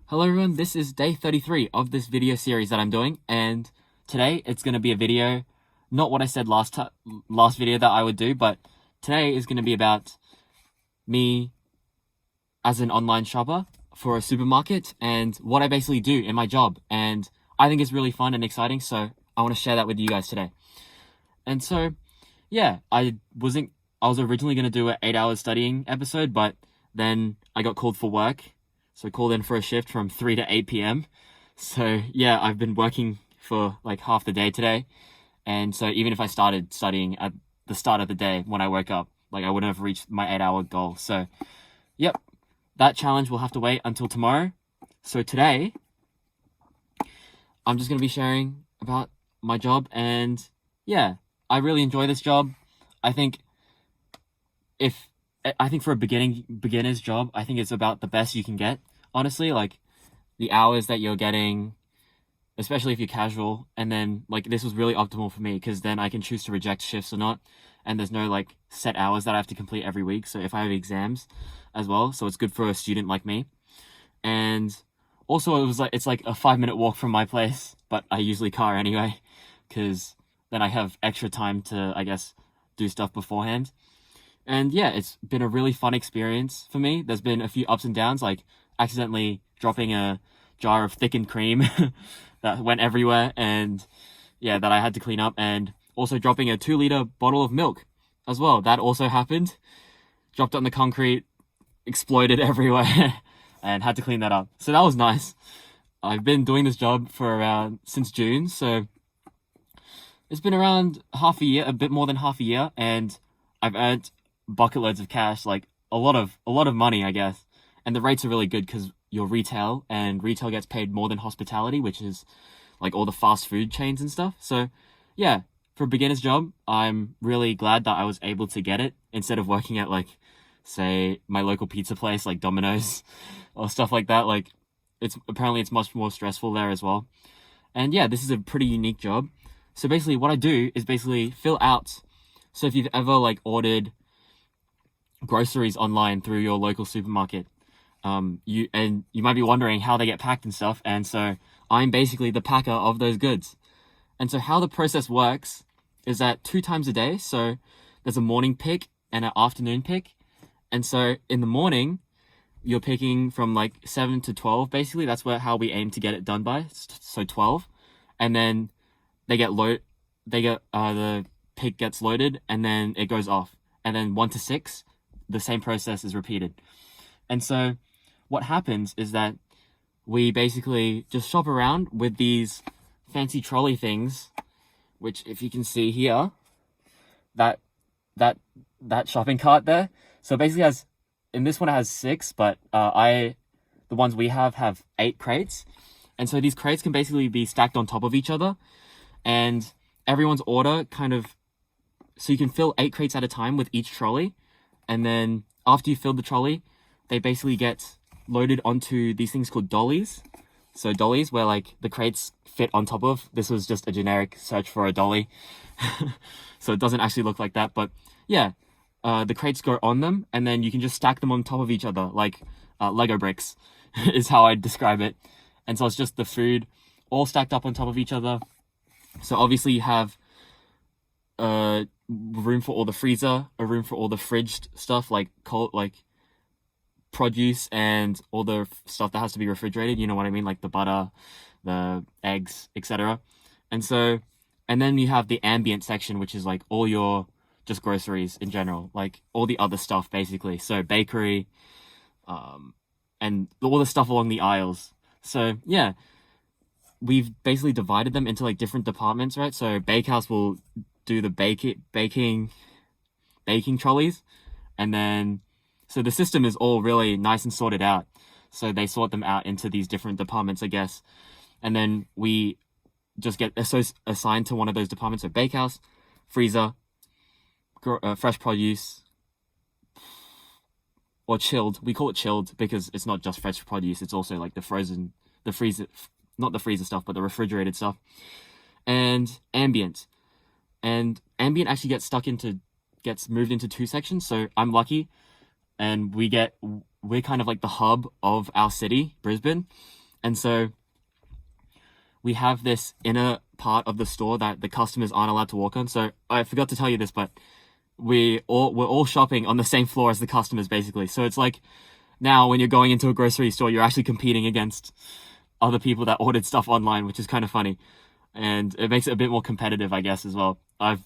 Hello everyone, this is day 33 of this video series that I'm doing, and today it's going to be a video, not what I said last video that I would do, but today is going to be about me as an online shopper for a supermarket and what I basically do in my job, and I think it's really fun and exciting, so I want to share that with you guys today. And so, yeah, I was originally going to do an 8 hour studying episode, but then I got called for work. So called in for a shift from 3 to 8 p.m. So yeah, I've been working for like half the day today. And so even if I started studying at the start of the day when I woke up, like I wouldn't have reached my 8 hour goal. So yep, that challenge will have to wait until tomorrow. So today, I'm just going to be sharing about my job, and yeah, I really enjoy this job. I think for a beginner's job, I think it's about the best you can get. Honestly, like the hours that you're getting, especially if you're casual, and then like this was really optimal for me because then I can choose to reject shifts or not, and there's no like set hours that I have to complete every week. So if I have exams as well, so it's good for a student like me. And also it's like a 5-minute walk from my place, but I usually car anyway because then I have extra time to, I guess, do stuff beforehand. And yeah, it's been a really fun experience for me. There's been a few ups and downs, like accidentally dropping a jar of thickened cream that went everywhere, and yeah, that I had to clean up, and also dropping a 2-liter bottle of milk as well. That also happened. Dropped it on the concrete, exploded everywhere, and had to clean that up. So that was nice. I've been doing this job for since June, so it's been around half a year, a bit more than half a year, and I've earned bucket loads of cash, like a lot of money, I guess. And the rates are really good because you're retail, and retail gets paid more than hospitality, which is like all the fast food chains and stuff. So yeah, for a beginner's job, I'm really glad that I was able to get it instead of working at like, say, my local pizza place like Domino's or stuff like that. Like it's much more stressful there as well. And yeah, this is a pretty unique job. So basically what I do is basically fill out. So if you've ever like ordered groceries online through your local supermarket, you might be wondering how they get packed and stuff, and so I'm basically the packer of those goods. And so how the process works is that 2 times a day, so there's a morning pick and an afternoon pick. And so in the morning you're picking from like 7 to 12, basically. That's how we aim to get it done by, so 12. And then the pick gets loaded, and then it goes off, and then 1 to 6 the same process is repeated. And so what happens is that we basically just shop around with these fancy trolley things, which if you can see here, that shopping cart there. So basically in this one it has 6, but the ones we have 8 crates. And so these crates can basically be stacked on top of each other, and everyone's order so you can fill 8 crates at a time with each trolley. And then after you fill the trolley, they basically get loaded onto these things called dollies. So dollies where like the crates fit on top of. This was just a generic search for a dolly. So it doesn't actually look like that. But yeah, the crates go on them, and then you can just stack them on top of each other like Lego bricks is how I'd describe it. And so it's just the food all stacked up on top of each other. So obviously you have room for all the freezer, a room for all the fridged stuff like produce and all the stuff that has to be refrigerated, you know what I mean, like the butter, the eggs, etc. And then you have the ambient section, which is like all your just groceries in general, like all the other stuff basically, so bakery, and all the stuff along the aisles. So yeah, we've basically divided them into like different departments, right? So bakehouse will do the baking trolleys, and then so the system is all really nice and sorted out. So they sort them out into these different departments, I guess, and then we just get assigned to one of those departments. So bakehouse, freezer, fresh produce, or chilled. We call it chilled because it's not just fresh produce, it's also like not the freezer stuff, but the refrigerated stuff, and ambient. And ambient actually gets moved into 2 sections. So I'm lucky, and we're kind of like the hub of our city, Brisbane. And so we have this inner part of the store that the customers aren't allowed to walk on. So I forgot to tell you this, but we're all shopping on the same floor as the customers, basically. So it's like now when you're going into a grocery store, you're actually competing against other people that ordered stuff online, which is kind of funny. And it makes it a bit more competitive, I guess, as well. I've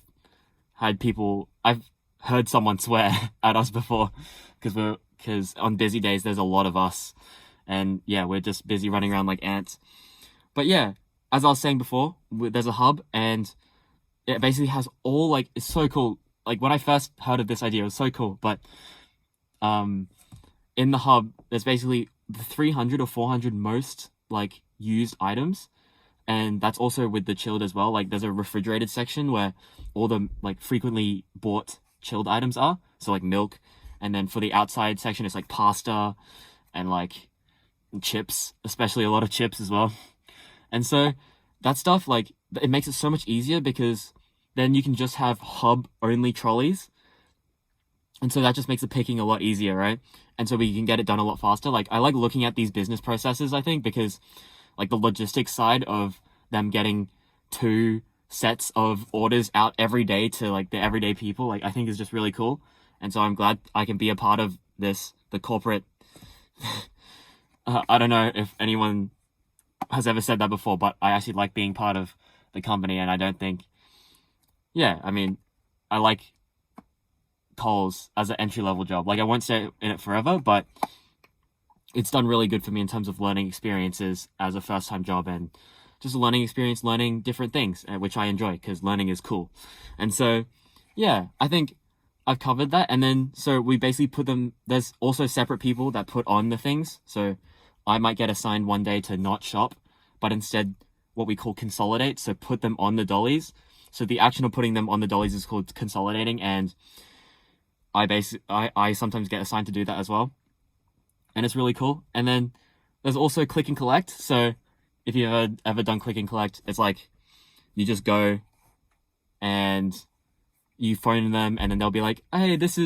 heard someone swear at us before because on busy days, there's a lot of us. And yeah, we're just busy running around like ants. But yeah, as I was saying before, there's a hub and it basically has all like, it's so cool. Like when I first heard of this idea, it was so cool. But in the hub, there's basically the 300 or 400 most like used items. And that's also with the chilled as well. Like there's a refrigerated section where all the like frequently bought chilled items are. So like milk. And then for the outside section, it's like pasta and like chips, especially a lot of chips as well. And so that stuff, like, it makes it so much easier because then you can just have hub-only trolleys. And so that just makes the picking a lot easier, right? And so we can get it done a lot faster. Like, I like looking at these business processes, I think, because, like, the logistics side of them getting 2 sets of orders out every day to, like, the everyday people, like, I think is just really cool. And so I'm glad I can be a part of this, the corporate... I don't know if anyone has ever said that before, but I actually like being part of the company, and I don't think, I mean, I like Coles as an entry-level job. Like, I won't stay in it forever, but it's done really good for me in terms of learning experiences as a first-time job and just a learning experience, learning different things, which I enjoy because learning is cool. And so, yeah, I think I've covered that. And then, so we basically put them, there's also separate people that put on the things. So I might get assigned one day to not shop, but instead what we call consolidate. So put them on the dollies. So the action of putting them on the dollies is called consolidating. And I sometimes get assigned to do that as well. And it's really cool. And then there's also click and collect. So if you've ever done click and collect, it's like you just go and you phone them and then they'll be like, hey, this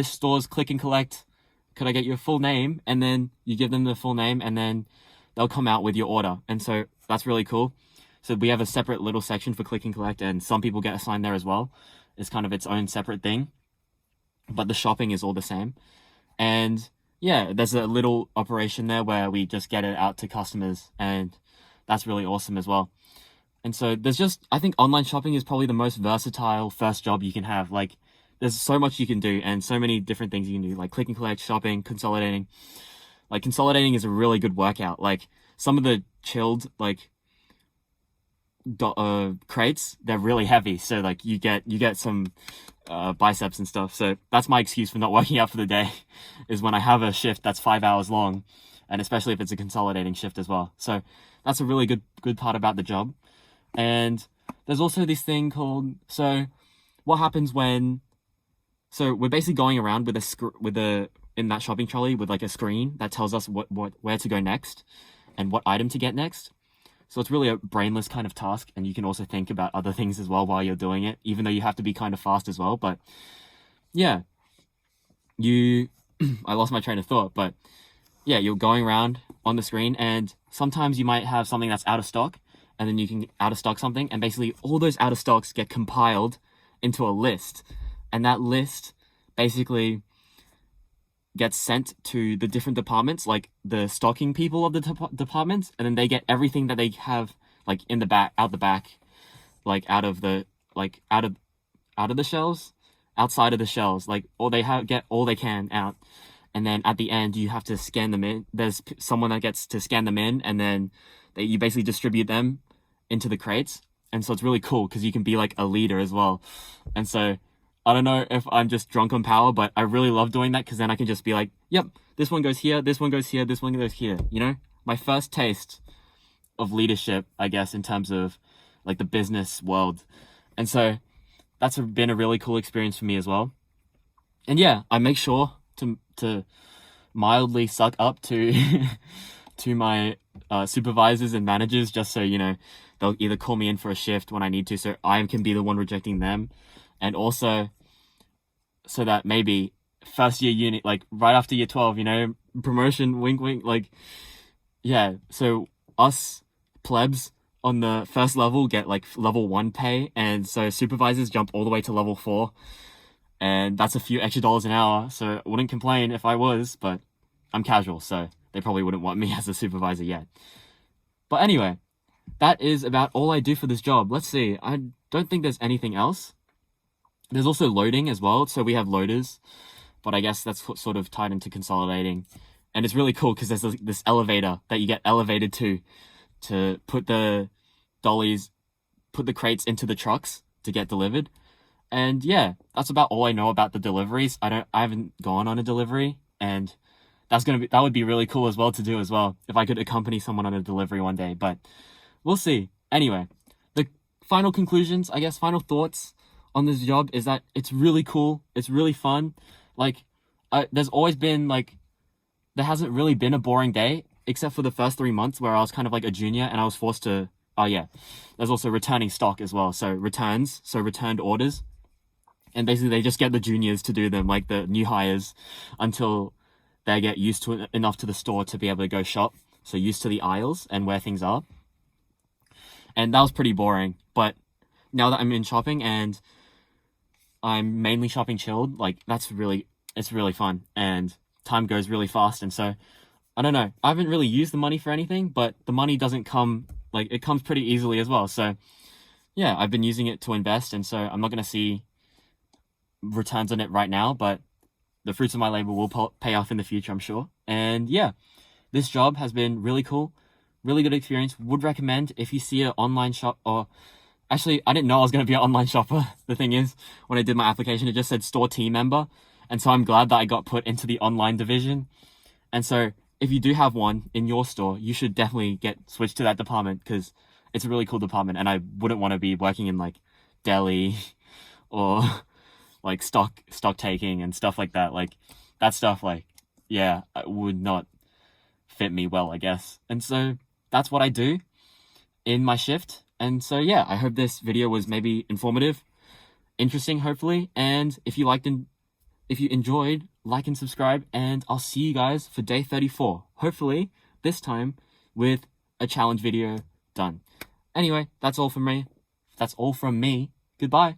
store's click and collect. Could I get your full name? And then you give them the full name and then they'll come out with your order. And so that's really cool. So we have a separate little section for click and collect, and some people get assigned there as well. It's kind of its own separate thing, but the shopping is all the same. And yeah, there's a little operation there where we just get it out to customers, and that's really awesome as well. And so there's just, I think online shopping is probably the most versatile first job you can have. Like, there's so much you can do and so many different things you can do, like click and collect, shopping, consolidating. Like, consolidating is a really good workout. Like, some of the chilled, like, crates, they're really heavy. So, like, you get some biceps and stuff. So that's my excuse for not working out for the day, is when I have a shift that's 5 hours long, and especially if it's a consolidating shift as well. So that's a really good part about the job. And there's also this thing called, so what happens when, so we're basically going around in that shopping trolley with like a screen that tells us where to go next and what item to get next. So it's really a brainless kind of task, and you can also think about other things as well while you're doing it, even though you have to be kind of fast as well. But yeah, I lost my train of thought, but yeah, you're going around on the screen, and sometimes you might have something that's out of stock, and then you can out of stock something, and basically all those out of stocks get compiled into a list, and that list basically gets sent to the different departments, like the stocking people of the departments, and then they get everything that they have, like in the back, out the back, like out of the shelves, outside of the shelves, like, or get all they can out, and then at the end you have to scan them in. There's someone that gets to scan them in, and then you basically distribute them into the crates. And so it's really cool because you can be like a leader as well. And so I don't know if I'm just drunk on power, but I really love doing that because then I can just be like, yep, this one goes here, this one goes here, this one goes here, you know? My first taste of leadership, I guess, in terms of like the business world. And so that's been a really cool experience for me as well. And yeah, I make sure to mildly suck up to to my supervisors and managers, just so, you know, they'll either call me in for a shift when I need to, so I can be the one rejecting them. And also so that maybe first year uni, like right after year 12, promotion, wink, wink, like, yeah. So us plebs on the first level get like level 1 pay, and so supervisors jump all the way to level 4, and that's a few extra dollars an hour. So I wouldn't complain if I was, but I'm casual, so they probably wouldn't want me as a supervisor yet. But anyway, that is about all I do for this job. Let's see. I don't think there's anything else. There's also loading as well. So we have loaders, but I guess that's sort of tied into consolidating. And it's really cool because there's this elevator that you get elevated to put the dollies, put the crates into the trucks to get delivered. And yeah, that's about all I know about the deliveries. I haven't gone on a delivery, and that would be really cool as well to do as well, if I could accompany someone on a delivery one day, but we'll see. Anyway, the final conclusions, I guess, final thoughts on this job is that it's really cool. It's really fun. Like, there's always been like, there hasn't really been a boring day, except for the first 3 months where I was kind of like a junior and I was forced to, oh yeah, there's also returning stock as well. So returned orders. And basically they just get the juniors to do them, like the new hires, until they get used to it enough to the store to be able to go shop. So used to the aisles and where things are. And that was pretty boring. But now that I'm in shopping and I'm mainly shopping chilled, like it's really fun. And time goes really fast. And so, I don't know. I haven't really used the money for anything, but the money doesn't come, like it comes pretty easily as well. So yeah, I've been using it to invest. And so I'm not going to see returns on it right now, but the fruits of my labor will pay off in the future, I'm sure. And yeah, this job has been really cool, really good experience. Would recommend if you see an online shop, or actually, I didn't know I was going to be an online shopper. The thing is, when I did my application, it just said store team member. And so I'm glad that I got put into the online division. And so if you do have one in your store, you should definitely get switched to that department, because it's a really cool department. And I wouldn't want to be working in like deli or like stock taking and stuff like that. Like that stuff, like, yeah, it would not fit me well, I guess. And so that's what I do in my shift. And so yeah, I hope this video was maybe informative, interesting, hopefully. And if you enjoyed, like and subscribe, and I'll see you guys for day 34. Hopefully this time with a challenge video done. Anyway, that's all from me. Goodbye.